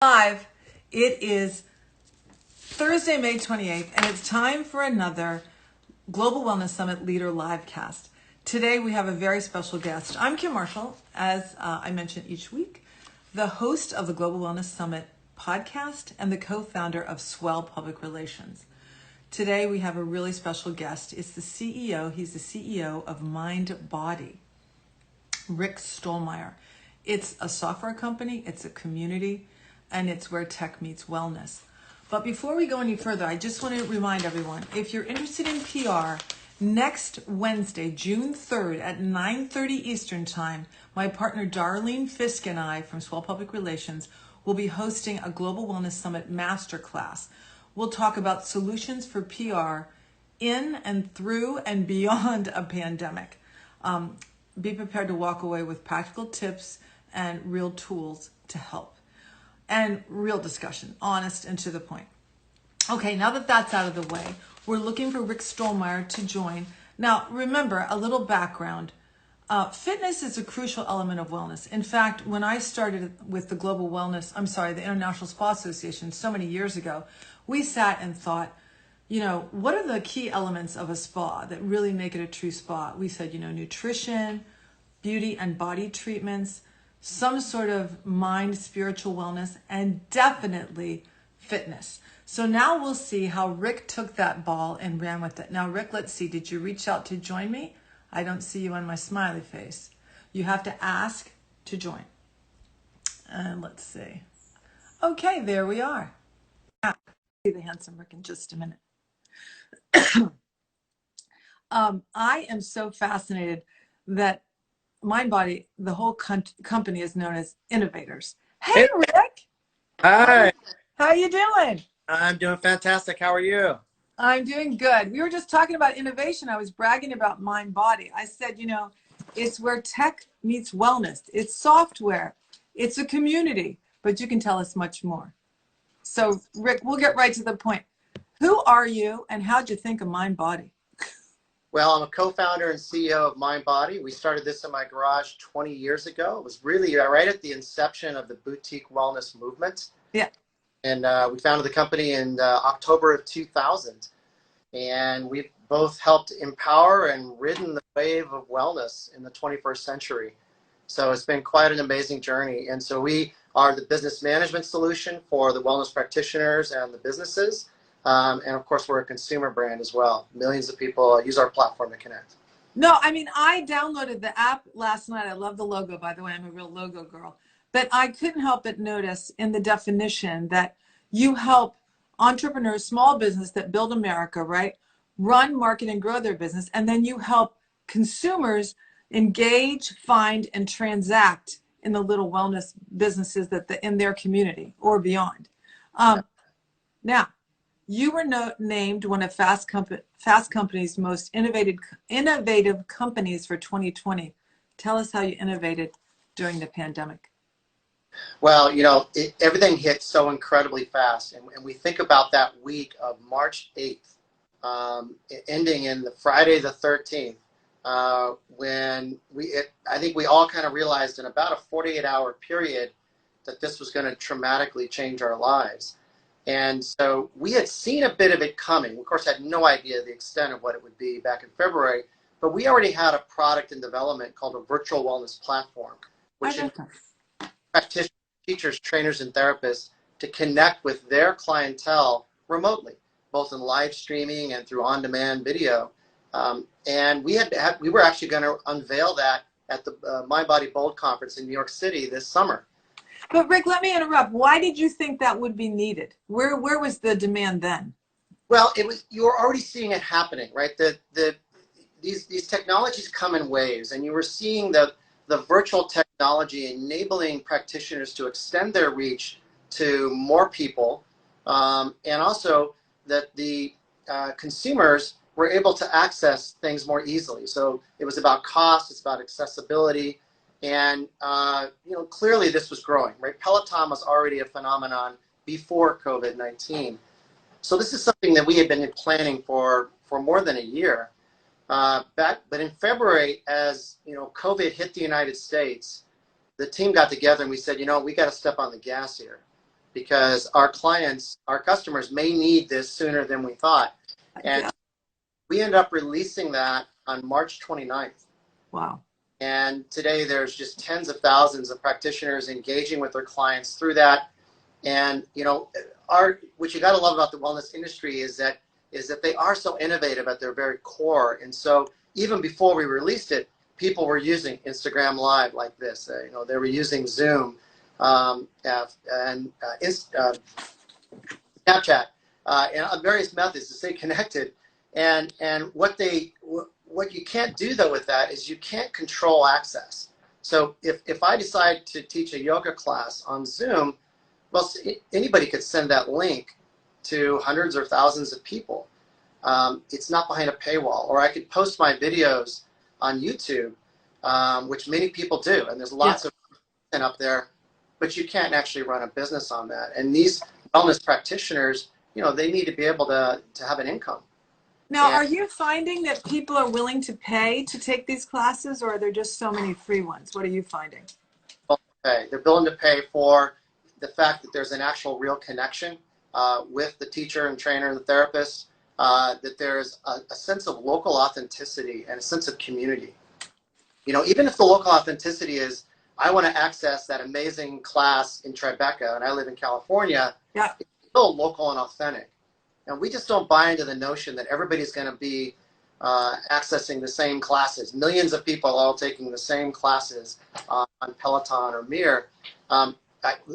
Live. It is Thursday, May 28th, and it's time for another Global Wellness Summit Leader Livecast. Today we have a very special guest. I'm Kim Marshall, as I mention each week, the host of the Global Wellness Summit podcast and the co-founder of Swell Public Relations. Today we have a really special guest. It's the CEO. He's the CEO of MINDBODY, Rick Stollmeyer. It's a software company, it's a community, and it's where tech meets wellness. But before we go any further, I just want to remind everyone, if you're interested in PR, next Wednesday, June 3rd at 9:30 Eastern Time, my partner Darlene Fisk and I from Swell Public Relations will be hosting a Global Wellness Summit Masterclass. We'll talk about solutions for PR in and through and beyond a pandemic. Be prepared to walk away with practical tips and real tools to help. And real discussion, honest and to the point. Okay, now that that's out of the way, we're looking for Rick Stollmeyer to join. Now, remember, a little background. Fitness is a crucial element of wellness. In fact, when I started with the the International Spa Association so many years ago, we sat and thought, what are the key elements of a spa that really make it a true spa? We said, nutrition, beauty and body treatments, some sort of mind, spiritual wellness, and definitely fitness. So now we'll see how Rick took that ball and ran with it. Now, Rick, let's see. Did you reach out to join me? I don't see you on my smiley face. You have to ask to join. And let's see. Okay, there we are. I'll see the handsome Rick in just a minute. I am so fascinated that MINDBODY, the whole company, is known as innovators. Hey, Rick. Hi. How you doing? I'm doing fantastic. How are you? I'm doing good. We were just talking about innovation. I was bragging about MINDBODY. I said, it's where tech meets wellness. It's software. It's a community. But you can tell us much more. So, Rick, we'll get right to the point. Who are you, and how'd you think of MINDBODY? Well, I'm a co-founder and CEO of MINDBODY. We started this in my garage 20 years ago. It was really right at the inception of the boutique wellness movement. Yeah. And we founded the company in October of 2000. And we've both helped empower and ridden the wave of wellness in the 21st century. So it's been quite an amazing journey. And so we are the business management solution for the wellness practitioners and the businesses. And of course, we're a consumer brand as well. Millions of people use our platform to connect. No, I downloaded the app last night. I love the logo, by the way. I'm a real logo girl. But I couldn't help but notice in the definition that you help entrepreneurs, small business that build America, right? Run, market, and grow their business. And then you help consumers engage, find, and transact in the little wellness businesses in their community or beyond. Now, you were named one of Fast Company's most innovative companies for 2020. Tell us how you innovated during the pandemic. Well, everything hit so incredibly fast. And we think about that week of March 8th, ending in the Friday the 13th, when I think we all kind of realized in about a 48-hour period that this was going to dramatically change our lives. And so we had seen a bit of it coming. We, of course, had no idea the extent of what it would be back in February, but we already had a product in development called a virtual wellness platform, which practitioners, teachers, trainers, and therapists to connect with their clientele remotely, both in live streaming and through on-demand video. And we were actually going to unveil that at the MINDBODY Bold Conference in New York City this summer. But Rick, let me interrupt. Why did you think that would be needed? Where was the demand then? Well, you were already seeing it happening, right? These technologies come in waves, and you were seeing the virtual technology enabling practitioners to extend their reach to more people, and also that the consumers were able to access things more easily. So it was about cost, it's about accessibility. And, clearly this was growing, right? Peloton was already a phenomenon before COVID-19. So this is something that we had been planning for more than a year. But in February, as COVID hit the United States, the team got together and we said, we got to step on the gas here. because our clients, our customers may need this sooner than we thought. And we ended up releasing that on March 29th. Wow. And today there's just tens of thousands of practitioners engaging with their clients through that. And, you know, what you got to love about the wellness industry is that they are so innovative at their very core. And so even before we released it, people were using Instagram Live like this. You know, they were using Zoom and Snapchat and various methods to stay connected. And what you can't do though with that is you can't control access. So if I decide to teach a yoga class on Zoom, well, anybody could send that link to hundreds or thousands of people. It's not behind a paywall. Or I could post my videos on YouTube, which many people do, and there's lots of content up there, but you can't actually run a business on that. And these wellness practitioners, you know, they need to be able to have an income. Now, are you finding that people are willing to pay to take these classes, or are there just so many free ones? What are you finding? Okay, they're willing to pay for the fact that there's an actual real connection with the teacher and trainer and the therapist, that there's a sense of local authenticity and a sense of community. You know, even if the local authenticity is, I want to access that amazing class in Tribeca and I live in California, it's still local and authentic. And we just don't buy into the notion that everybody's going to be accessing the same classes. Millions of people all taking the same classes on Peloton or Mir.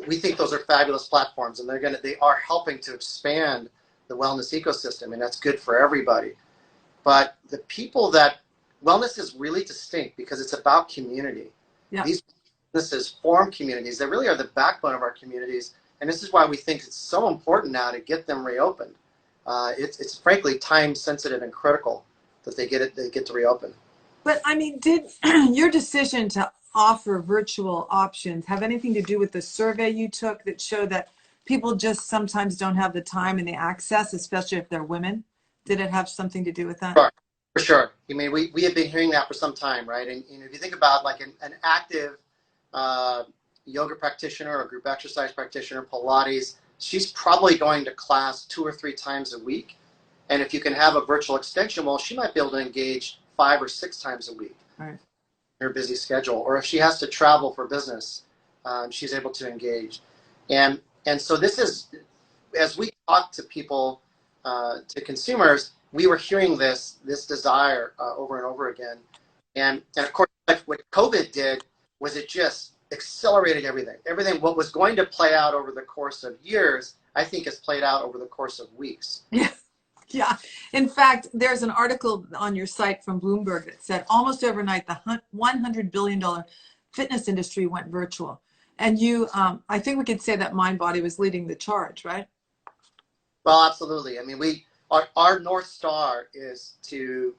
We think those are fabulous platforms, and they are helping to expand the wellness ecosystem, and that's good for everybody. But the people that wellness is really distinct because it's about community. Yeah. These businesses form communities. They really are the backbone of our communities, and this is why we think it's so important now to get them reopened. It's frankly time sensitive and critical that they get to reopen. But I mean, did your decision to offer virtual options have anything to do with the survey you took that showed that people just sometimes don't have the time and the access, especially if they're women? Did it have something to do with that? Sure. For sure. I mean, we have been hearing that for some time, right? And if you think about like an active yoga practitioner or group exercise practitioner, Pilates, she's probably going to class 2 or 3 times a week. And if you can have a virtual extension, well, she might be able to engage 5 or 6 times a week. Right. In her busy schedule. Or if she has to travel for business, she's able to engage. And so this is, as we talk to people, to consumers, we were hearing this desire over and over again. And of course, what COVID did was it just accelerated everything. Everything, what was going to play out over the course of years, I think has played out over the course of weeks. Yeah. Yeah. In fact, there's an article on your site from Bloomberg that said almost overnight, the $100 billion fitness industry went virtual. And you, I think we could say that MINDBODY was leading the charge, right? Well, absolutely. I mean, our North Star is to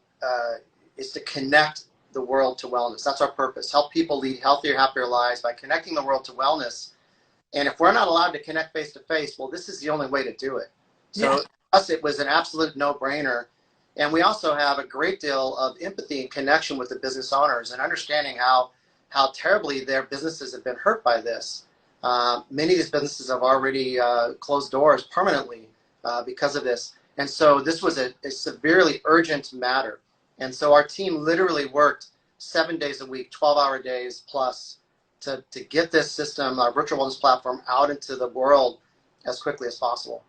connect the world to wellness. That's our purpose. Help people lead healthier, happier lives by connecting the world to wellness. And if we're not allowed to connect face to face, well, this is the only way to do it. So for us, it was an absolute no-brainer. And we also have a great deal of empathy and connection with the business owners and understanding how terribly their businesses have been hurt by this. Many of these businesses have already closed doors permanently because of this. And so this was a severely urgent matter. And so our team literally worked 7 days a week, 12-hour days plus to get this system, our virtual wellness platform, out into the world as quickly as possible.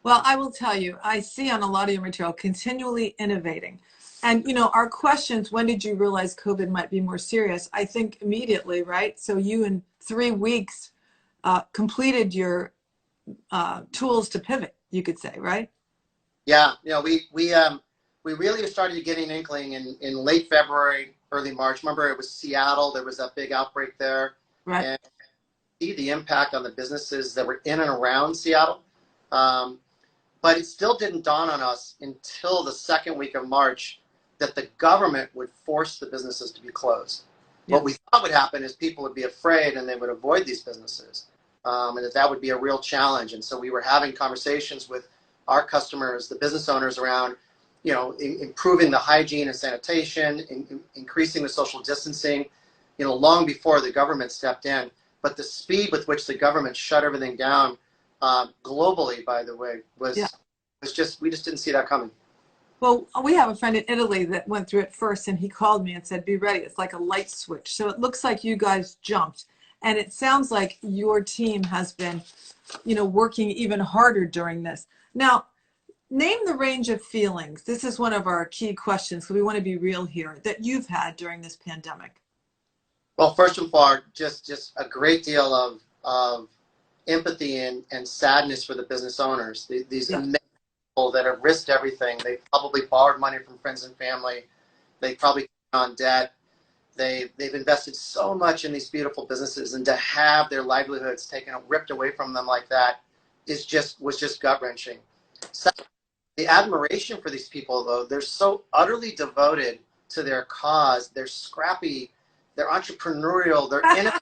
Well, I will tell you, I see on a lot of your material continually innovating. And, you know, our questions, when did you realize COVID might be more serious? I think immediately, right? So you in 3 weeks completed your tools to pivot, you could say, right? Yeah, you know, we really started getting an inkling in late February, early March. Remember, it was Seattle. There was that big outbreak there. Right. And see the impact on the businesses that were in and around Seattle. But it still didn't dawn on us until the second week of March that the government would force the businesses to be closed. Yep. What we thought would happen is people would be afraid and they would avoid these businesses, and that would be a real challenge. And so we were having conversations with our customers, the business owners, around, you know, improving the hygiene and sanitation, increasing the social distancing, you know, long before the government stepped in. But the speed with which the government shut everything down globally, by the way, Yeah. was just, we just didn't see that coming. Well, we have a friend in Italy that went through it first, and he called me and said, "Be ready. It's like a light switch." So it looks like you guys jumped, and it sounds like your team has been, working even harder during this. Now, name the range of feelings. This is one of our key questions, so we want to be real here, that you've had during this pandemic. Well, first of all, just a great deal of empathy and sadness for the business owners. These Yeah. amazing people that have risked everything. They probably borrowed money from friends and family. They probably on debt. They've invested so much in these beautiful businesses, and to have their livelihoods taken, ripped away from them like that was just gut wrenching. The admiration for these people, though, they're so utterly devoted to their cause. They're scrappy, they're entrepreneurial, they're innovative,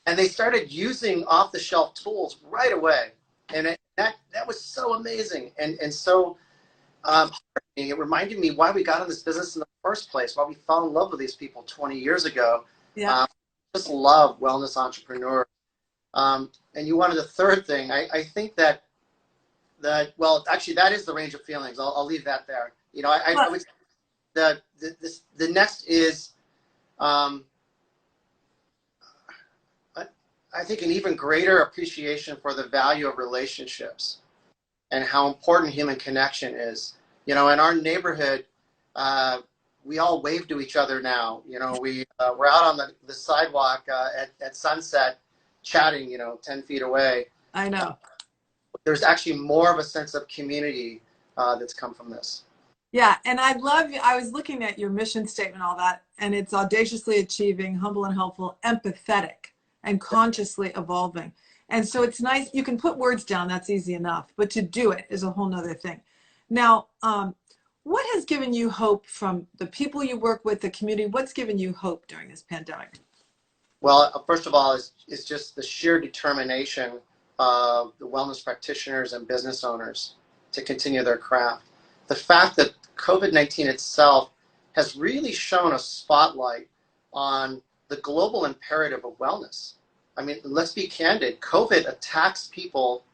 and they started using off-the-shelf tools right away. And that was so amazing and so heartening. It reminded me why we got in this business in the first place, why we fell in love with these people 20 years ago. Yeah. Just love wellness entrepreneurs. And you wanted a third thing. I think that well, actually, that is the range of feelings. I'll leave that there. I would the next is I think an even greater appreciation for the value of relationships and how important human connection is. In our neighborhood, we all wave to each other now. We're out on the sidewalk at sunset, chatting. 10 feet away. I know. There's actually more of a sense of community that's come from this. Yeah, and I was looking at your mission statement, all that, and it's audaciously achieving, humble and helpful, empathetic, and consciously evolving. And so it's nice, you can put words down, that's easy enough, but to do it is a whole nother thing. Now, what has given you hope from the people you work with, the community? What's given you hope during this pandemic? Well, first of all, it's just the sheer determination of the wellness practitioners and business owners to continue their craft. The fact that COVID-19 itself has really shown a spotlight on the global imperative of wellness. I mean, let's be candid. COVID attacks people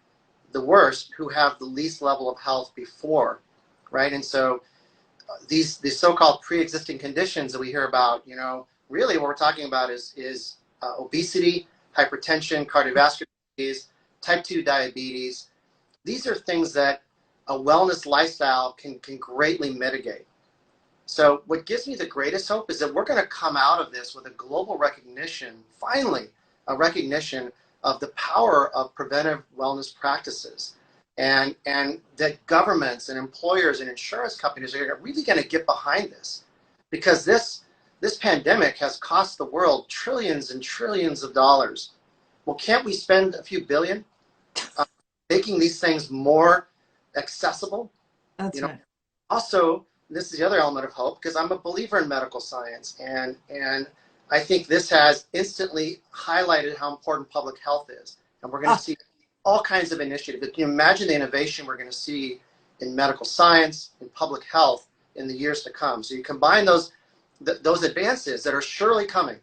the worst who have the least level of health before, right? And so these so-called pre-existing conditions that we hear about, really what we're talking about is obesity, hypertension, cardiovascular disease, type 2 diabetes. These are things that a wellness lifestyle can greatly mitigate. So what gives me the greatest hope is that we're going to come out of this with a global recognition, finally, a recognition of the power of preventive wellness practices, and that governments and employers and insurance companies are really going to get behind this, because this pandemic has cost the world trillions and trillions of dollars. Well, can't we spend a few billion making these things more accessible? That's right. Also, this is the other element of hope, because I'm a believer in medical science, and I think this has instantly highlighted how important public health is, and we're going to see all kinds of initiatives. Can you imagine the innovation we're going to see in medical science, in public health in the years to come? So you combine those advances that are surely coming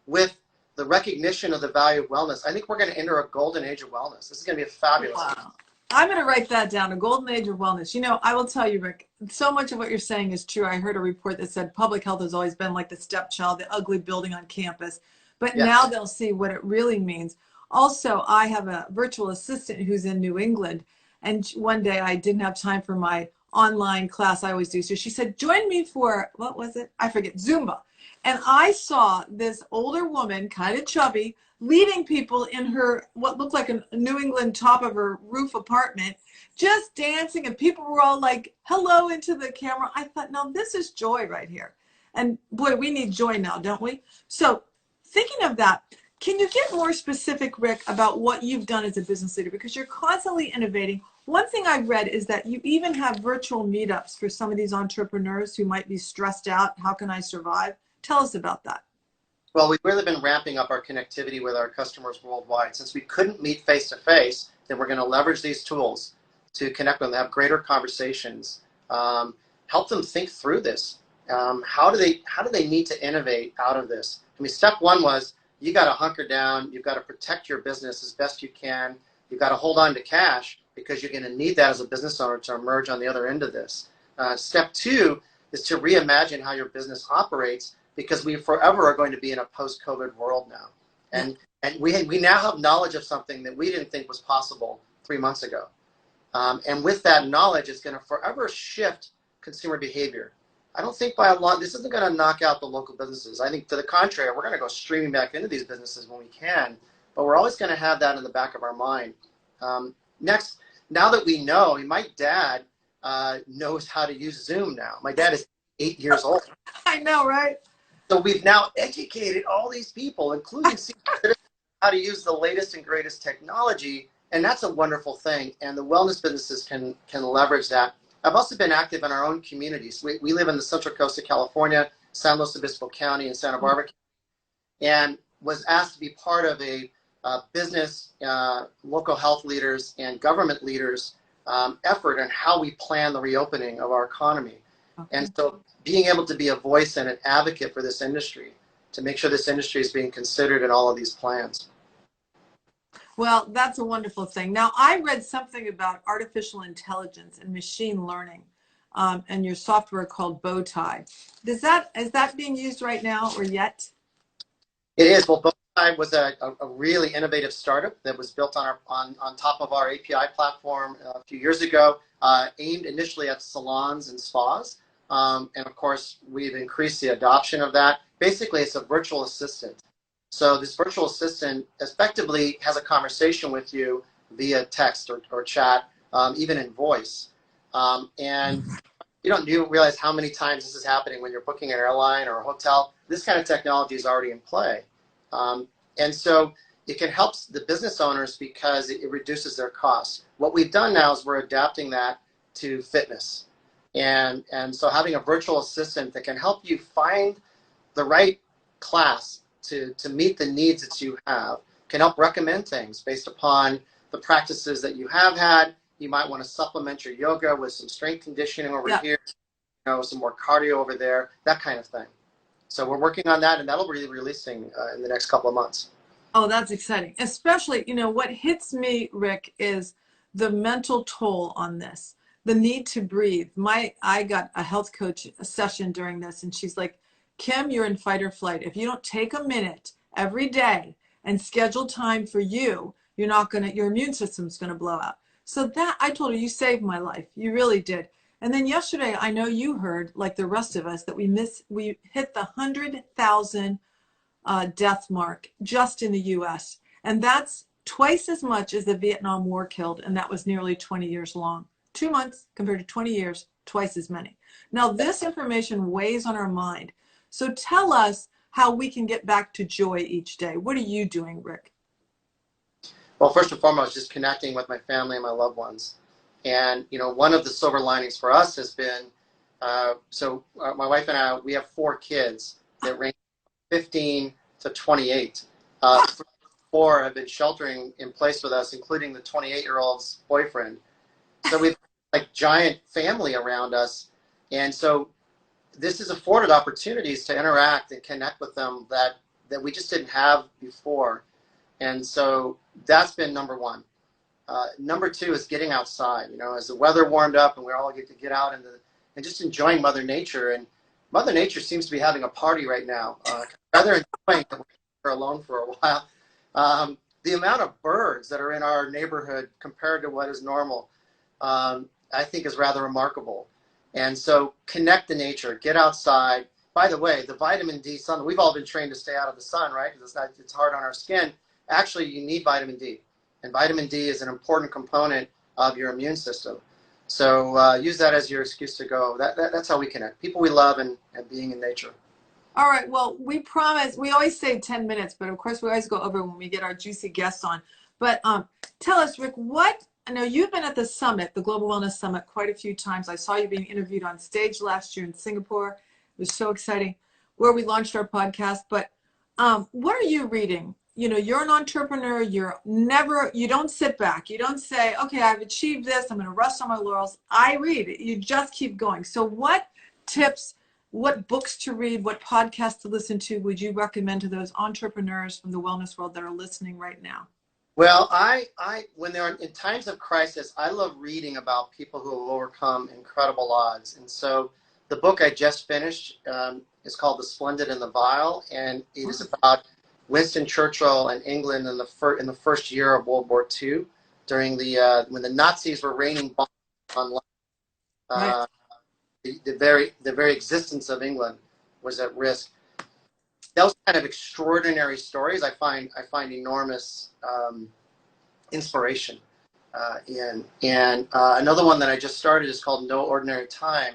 with the recognition of the value of wellness. I think we're going to enter a golden age of wellness. This is going to be a fabulous. Wow. I'm going to write that down, a golden age of wellness. I will tell you, Rick, so much of what you're saying is true. I heard a report that said public health has always been like the stepchild, the ugly building on campus, but Yes. Now they'll see what it really means. Also, I have a virtual assistant who's in New England, and one day I didn't have time for my online class I always do. So she said, join me for, what was it? I forget, Zumba. And I saw this older woman, kind of chubby, leading people in her, what looked like a New England top of her roof apartment, just dancing, and people were all like, hello into the camera. I thought, now this is joy right here. And boy, we need joy now, don't we? So thinking of that, can you get more specific, Rick, about what you've done as a business leader? Because you're constantly innovating. One thing I've read is that you even have virtual meetups for some of these entrepreneurs who might be stressed out. How can I survive? Tell us about that. Well, we've really been ramping up our connectivity with our customers worldwide. Since we couldn't meet face-to-face, then we're going to leverage these tools to connect with them, have greater conversations, help them think through this. How do they need to innovate out of this? I mean, step one was you got to hunker down. You've got to protect your business as best you can. You've got to hold on to cash because you're going to need that as a business owner to emerge on the other end of this. Step two is to reimagine how your business operates, because we forever are going to be in a post-COVID world now. And we now have knowledge of something that we didn't think was possible 3 months ago. And with that knowledge, it's going to forever shift consumer behavior. I don't think by a lot, this isn't going to knock out the local businesses. I think to the contrary, we're going to go streaming back into these businesses when we can, but we're always going to have that in the back of our mind. Next, now that we know, my dad knows how to use Zoom now. My dad is 8 years old. I know, right? So we've now educated all these people, including senior citizens, how to use the latest and greatest technology, and that's a wonderful thing. And the wellness businesses can leverage that. I've also been active in our own communities. We live in the Central Coast of California, San Luis Obispo County and Santa Barbara County, and was asked to be part of a business, local health leaders and government leaders effort on how we plan the reopening of our economy. Okay. And so being able to be a voice and an advocate for this industry to make sure this industry is being considered in all of these plans. Well, that's a wonderful thing. Now, I read something about artificial intelligence and machine learning and your software called Bowtie. Is that being used right now or yet? It is. Well, Bowtie was a really innovative startup that was built on top of our API platform a few years ago, aimed initially at salons and spas. And of course, we've increased the adoption of that. Basically, it's a virtual assistant. So this virtual assistant effectively has a conversation with you via text or chat, even in voice. And you don't realize how many times this is happening when you're booking an airline or a hotel. This kind of technology is already in play. And so it can help the business owners because it reduces their costs. What we've done now is we're adapting that to fitness. And so having a virtual assistant that can help you find the right class to meet the needs that you have, can help recommend things based upon the practices that you have had. You might want to supplement your yoga with some strength conditioning over here, some more cardio over there, that kind of thing. So we're working on that, and that'll be releasing in the next couple of months. Oh, that's exciting. Especially, what hits me, Rick, is the mental toll on this, the need to breathe. I got a health coach session during this, and she's like, Kim, you're in fight or flight. If you don't take a minute every day and schedule time for you, your immune system's going to blow out. So that, I told her, you saved my life. You really did. And then yesterday, I know you heard, like the rest of us, that we hit the 100,000 death mark just in the US. And that's twice as much as the Vietnam War killed. And that was nearly 20 years long. 2 months compared to 20 years, twice as many. Now, this information weighs on our mind. So tell us how we can get back to joy each day. What are you doing, Rick? Well, first and foremost, just connecting with my family and my loved ones. And, one of the silver linings for us has been, my wife and I, we have 4 kids that range from 15 to 28. 4 have been sheltering in place with us, including the 28-year-old's boyfriend. So we've like giant family around us. And so this has afforded opportunities to interact and connect with them that we just didn't have before. And so that's been number one. Number two is getting outside. As the weather warmed up and we all get to get out and just enjoying Mother Nature. And Mother Nature seems to be having a party right now. Rather enjoying that we're alone for a while. The amount of birds that are in our neighborhood compared to what is normal, I think is rather remarkable. And so connect to nature, get outside. By the way, the vitamin D sun, we've all been trained to stay out of the sun, right? Because it's hard on our skin. Actually, you need vitamin D. And vitamin D is an important component of your immune system. So use that as your excuse to go. That's how we connect. People we love and being in nature. All right. Well, we promise. We always say 10 minutes, but of course we always go over when we get our juicy guests on. But tell us, Rick, I know you've been at the summit, the Global Wellness Summit, quite a few times. I saw you being interviewed on stage last year in Singapore. It was so exciting, where we launched our podcast. But what are you reading? You're an entrepreneur. You don't sit back. You don't say, okay, I've achieved this, I'm going to rest on my laurels. I read. You just keep going. So what tips, what books to read, what podcasts to listen to would you recommend to those entrepreneurs from the wellness world that are listening right now? Well, when they're in times of crisis, I love reading about people who have overcome incredible odds. And so the book I just finished is called The Splendid and the Vile, and it is about Winston Churchill and England in the first year of World War II, during when the Nazis were raining bombs on Right. the very existence of England was at risk. Those kind of extraordinary stories I find enormous inspiration in. And another one that I just started is called No Ordinary Time,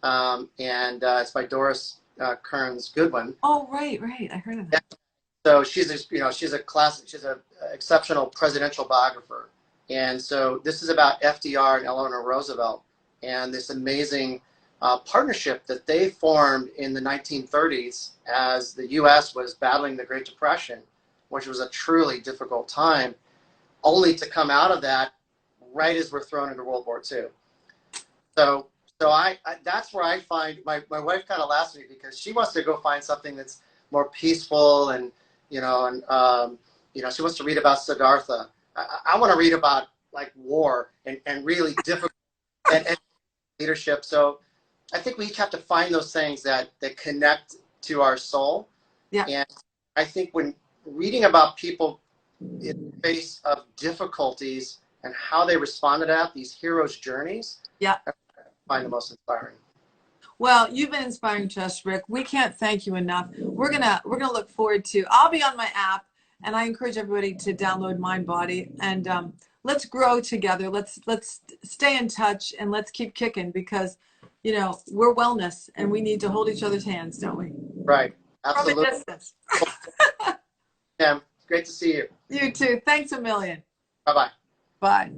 and it's by Doris Kearns Goodwin. Oh, right. I heard of that. So she's an exceptional presidential biographer. And so this is about FDR and Eleanor Roosevelt and this amazing partnership that they formed in the 1930s as the U.S. was battling the Great Depression, which was a truly difficult time, only to come out of that right as we're thrown into World War II. So I that's where I find my wife kind of laughs at me because she wants to go find something that's more peaceful and she wants to read about Siddhartha. I want to read about like war and really difficult and leadership. So I think we each have to find those things that connect to our soul. Yeah. And I think when reading about people in the face of difficulties and how they responded to these heroes' journeys, Yeah, I find the most inspiring. well, you've been inspiring to us, Rick. We can't thank you enough. We're gonna look forward to. I'll be on my app, and I encourage everybody to download MindBody, and let's grow together. Let's stay in touch, and let's keep kicking because, we're wellness, and we need to hold each other's hands, don't we? Right. Absolutely. From a distance. Yeah. Great to see you. You too. Thanks a million. Bye-bye. Bye.